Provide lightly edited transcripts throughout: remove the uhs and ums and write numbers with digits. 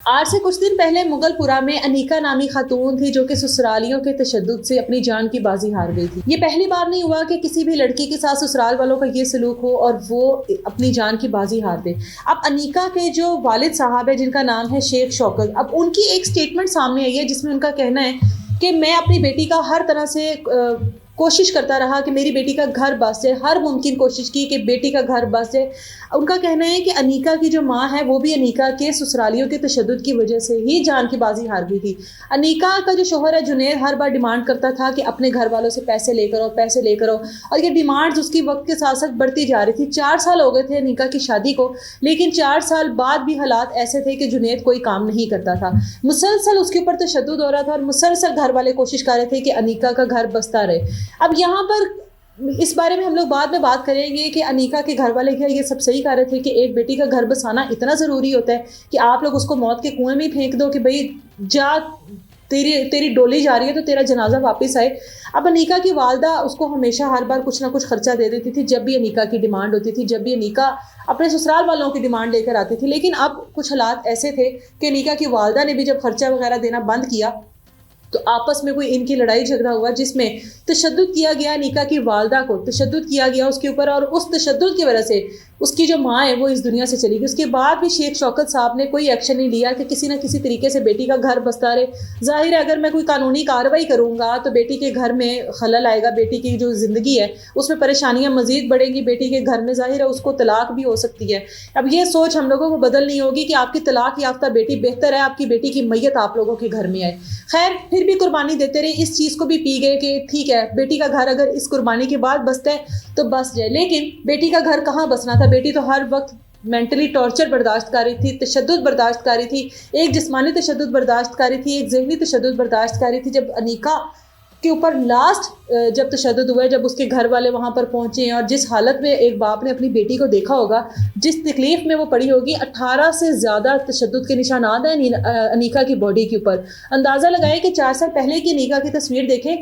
آج سے کچھ دن پہلے مغل پورہ میں انیکا نامی خاتون تھی جو کہ سسرالیوں کے تشدد سے اپنی جان کی بازی ہار گئی تھی۔ یہ پہلی بار نہیں ہوا کہ کسی بھی لڑکی کے ساتھ سسرال والوں کا یہ سلوک ہو اور وہ اپنی جان کی بازی ہار دے۔ اب انیکا کے جو والد صاحب ہے جن کا نام ہے شیخ شوکت، اب ان کی ایک سٹیٹمنٹ سامنے آئی ہے جس میں ان کا کہنا ہے کہ میں اپنی بیٹی کا ہر طرح سے کوشش کرتا رہا کہ میری بیٹی کا گھر بس جائے، ہر ممکن کوشش کی کہ بیٹی کا گھر بس جائے۔ ان کا کہنا ہے کہ انیکا کی جو ماں ہے وہ بھی انیکا کے سسرالیوں کے تشدد کی وجہ سے ہی جان کی بازی ہار گئی تھی۔ انیکا کا جو شوہر ہے جنید ہر بار ڈیمانڈ کرتا تھا کہ اپنے گھر والوں سے پیسے لے کر آؤ، پیسے لے کر آؤ، اور یہ ڈیمانڈز اس کی وقت کے ساتھ ساتھ بڑھتی جا رہی تھی۔ 4 سال ہو گئے تھے انیکا کی شادی کو، لیکن 4 سال بعد بھی حالات ایسے تھے کہ جنید کوئی کام نہیں کرتا تھا، مسلسل اس کے اوپر تشدد ہو رہا تھا اور مسلسل گھر والے کوشش کر رہے تھے کہ انیکا کا گھر بستا رہے۔ اب یہاں پر اس بارے میں ہم لوگ بعد میں بات کریں گے کہ انیکا کے گھر والے کیا یہ سب صحیح کہہ رہے تھے کہ ایک بیٹی کا گھر بسانا اتنا ضروری ہوتا ہے کہ آپ لوگ اس کو موت کے کنویں میں ہی پھینک دو کہ بھئی جا، تیری ڈولی جا رہی ہے تو تیرا جنازہ واپس آئے۔ اب انیکا کی والدہ اس کو ہمیشہ ہر بار کچھ نہ کچھ خرچہ دے دیتی تھی جب بھی انیکا کی ڈیمانڈ ہوتی تھی، جب بھی انیکا اپنے سسرال والوں کی ڈیمانڈ لے کر آتی تھی۔ لیکن اب کچھ حالات ایسے تھے کہ انیکا کی والدہ نے بھی جب خرچہ وغیرہ دینا بند کیا تو آپس میں کوئی ان کی لڑائی جھگڑا ہوا جس میں تشدد کیا گیا، انیکا کی والدہ کو تشدد کیا گیا اس کے اوپر، اور اس تشدد کی وجہ سے اس کی جو ماں ہے وہ اس دنیا سے چلی گئی۔ اس کے بعد بھی شیخ شوکت صاحب نے کوئی ایکشن نہیں لیا کہ کسی نہ کسی طریقے سے بیٹی کا گھر بستا رہے۔ ظاہر ہے اگر میں کوئی قانونی کارروائی کروں گا تو بیٹی کے گھر میں خلل آئے گا، بیٹی کی جو زندگی ہے اس میں پریشانیاں مزید بڑھیں گی، بیٹی کے گھر میں ظاہر ہے اس کو طلاق بھی ہو سکتی ہے۔ اب یہ سوچ ہم لوگوں کو بدلنی ہوگی کہ آپ کی طلاق یافتہ بیٹی بہتر ہے آپ کی بیٹی کی میت آپ لوگوں کے گھر میں آئے۔ خیر پھر بھی قربانی دیتے رہے، اس چیز کو بھی پی گئے کہ ٹھیک ہے بیٹی کا گھر اگر اس قربانی کے بعد بستا ہے تو بس جائے، لیکن بیٹی کا گھر کہاں بسنا تھا؟ بیٹی تو ہر وقت مینٹلی ٹارچر برداشت کر رہی تھی، تشدد برداشت کر رہی تھی، ایک جسمانی تشدد برداشت کر رہی تھی، ایک ذہنی تشدد برداشت کر رہی تھی۔ جب انیکا کے اوپر لاسٹ جب تشدد ہوا ہے، جب اس کے گھر والے وہاں پر پہنچے ہیں اور جس حالت میں ایک باپ نے اپنی بیٹی کو دیکھا ہوگا، جس تکلیف میں وہ پڑی ہوگی، 18 سے زیادہ تشدد کے نشانات ہیں انیکا کی باڈی کے اوپر۔ اندازہ لگائیں کہ 4 سال پہلے کی انیکا کی تصویر دیکھیں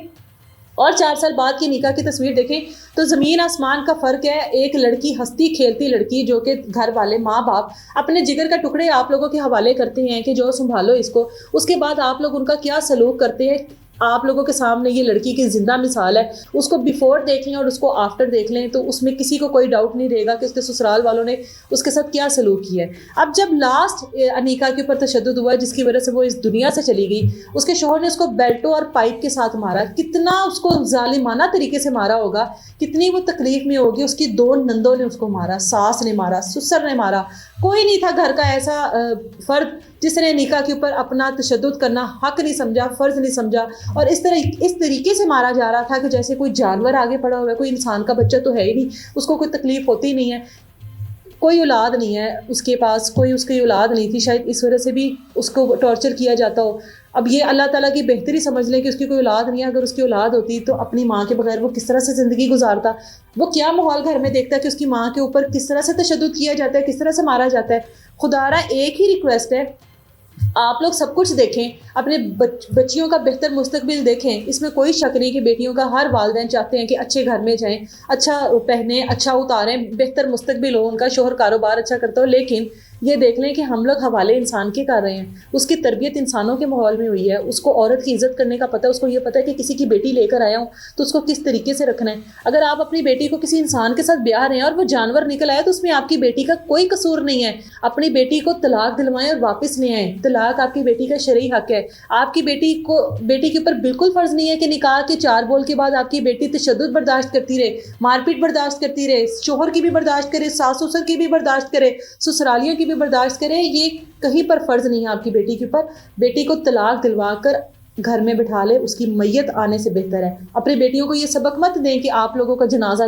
اور 4 سال بعد کی انیکا کی تصویر دیکھیں تو زمین آسمان کا فرق ہے۔ ایک لڑکی ہنستی کھیلتی لڑکی جو کہ گھر والے ماں باپ اپنے جگر کا ٹکڑے آپ لوگوں کے حوالے کرتے ہیں کہ جو سنبھالو اس کو، اس کے بعد آپ لوگ ان کا کیا سلوک کرتے ہیں۔ آپ لوگوں کے سامنے یہ لڑکی کی زندہ مثال ہے، اس کو بیفور دیکھ لیں اور اس کو آفٹر دیکھ لیں تو اس میں کسی کو کوئی ڈاؤٹ نہیں رہے گا کہ اس کے سسرال والوں نے اس کے ساتھ کیا سلوک کیا ہے۔ اب جب لاسٹ انیکا کے اوپر تشدد ہوا جس کی وجہ سے وہ اس دنیا سے چلی گئی، اس کے شوہر نے اس کو بیلٹوں اور پائپ کے ساتھ مارا، کتنا اس کو ظالمانہ طریقے سے مارا ہوگا، کتنی وہ تکلیف میں ہوگی۔ اس کی 2 نندوں نے اس کو مارا، ساس نے مارا، سسر نے مارا، کوئی نہیں تھا گھر کا ایسا فرد جس نے انیکا کے اوپر اپنا تشدد کرنا حق نہیں سمجھا، فرض نہیں سمجھا، اور اس طریقے سے مارا جا رہا تھا کہ جیسے کوئی جانور آگے پڑا ہوا ہے، کوئی انسان کا بچہ تو ہے ہی نہیں، اس کو کوئی تکلیف ہوتی نہیں ہے، کوئی اولاد نہیں ہے اس کے پاس، کوئی اس کی اولاد نہیں تھی، شاید اس وجہ سے بھی اس کو ٹارچر کیا جاتا ہو۔ اب یہ اللہ تعالیٰ کی بہتری سمجھ لیں کہ اس کی کوئی اولاد نہیں ہے، اگر اس کی اولاد ہوتی تو اپنی ماں کے بغیر وہ کس طرح سے زندگی گزارتا، وہ کیا ماحول گھر میں دیکھتا کہ اس کی ماں کے اوپر کس طرح سے تشدد کیا جاتا ہے، کس طرح سے مارا جاتا ہے۔ خدارہ ایک ہی ریکویسٹ ہے، آپ لوگ سب کچھ دیکھیں، اپنے بچیوں کا بہتر مستقبل دیکھیں، اس میں کوئی شک نہیں کہ بیٹیوں کا ہر والدین چاہتے ہیں کہ اچھے گھر میں جائیں، اچھا پہنیں، اچھا اتاریں، بہتر مستقبل ہو، ان کا شوہر کاروبار اچھا کرتا ہو، لیکن یہ دیکھ لیں کہ ہم لوگ حوالے انسان کے کر رہے ہیں۔ اس کی تربیت انسانوں کے ماحول میں ہوئی ہے، اس کو عورت کی عزت کرنے کا پتہ، اس کو یہ پتہ ہے کہ کسی کی بیٹی لے کر آیا ہوں تو اس کو کس طریقے سے رکھنا ہے۔ اگر آپ اپنی بیٹی کو کسی انسان کے ساتھ بیاہ رہے ہیں اور وہ جانور نکل آیا تو اس میں آپ کی بیٹی کا کوئی قصور نہیں ہے۔ اپنی بیٹی کو طلاق دلوائیں اور واپس لے آئیں، طلاق آپ کی بیٹی کا شرعی حق ہے۔ آپ کی بیٹی کے اوپر بالکل فرض نہیں ہے کہ نکاح کے 4 بول کے بعد آپ کی بیٹی تشدد برداشت کرتی رہے، مار پیٹ برداشت کرتی رہے، شوہر کی بھی برداشت کرے، ساس سسر کی بھی برداشت کرے، سسرالیوں کی بھی برداشت کرے۔ یہ کہیں پر فرض نہیں ہے آپ کی بیٹی کے اوپر۔ بیٹی کو طلاق دلوا کر گھر میں بٹھا لے، اس کی میت آنے سے بہتر ہے۔ اپنی بیٹیوں کو یہ سبق مت دیں کہ آپ لوگوں کا جنازہ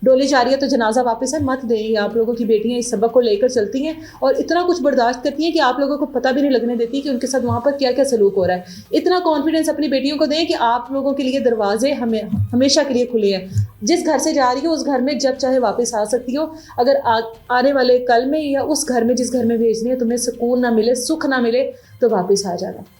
ڈولی جا رہی ہے تو جنازہ واپس ہے، مت دیں۔ آپ لوگوں کی بیٹیاں اس سبق کو لے کر چلتی ہیں اور اتنا کچھ برداشت کرتی ہیں کہ آپ لوگوں کو پتہ بھی نہیں لگنے دیتی کہ ان کے ساتھ وہاں پر کیا کیا سلوک ہو رہا ہے۔ اتنا کانفیڈنس اپنی بیٹیوں کو دیں کہ آپ لوگوں کے لیے دروازے ہمیشہ کے لیے کھلے ہیں۔ جس گھر سے جا رہی ہو اس گھر میں جب چاہے واپس آ سکتی ہو۔ اگر آنے والے کل میں یا اس گھر میں جس گھر میں بھیجنی ہے تمہیں سکون نہ ملے، سکھ نہ ملے تو واپس آ جانا۔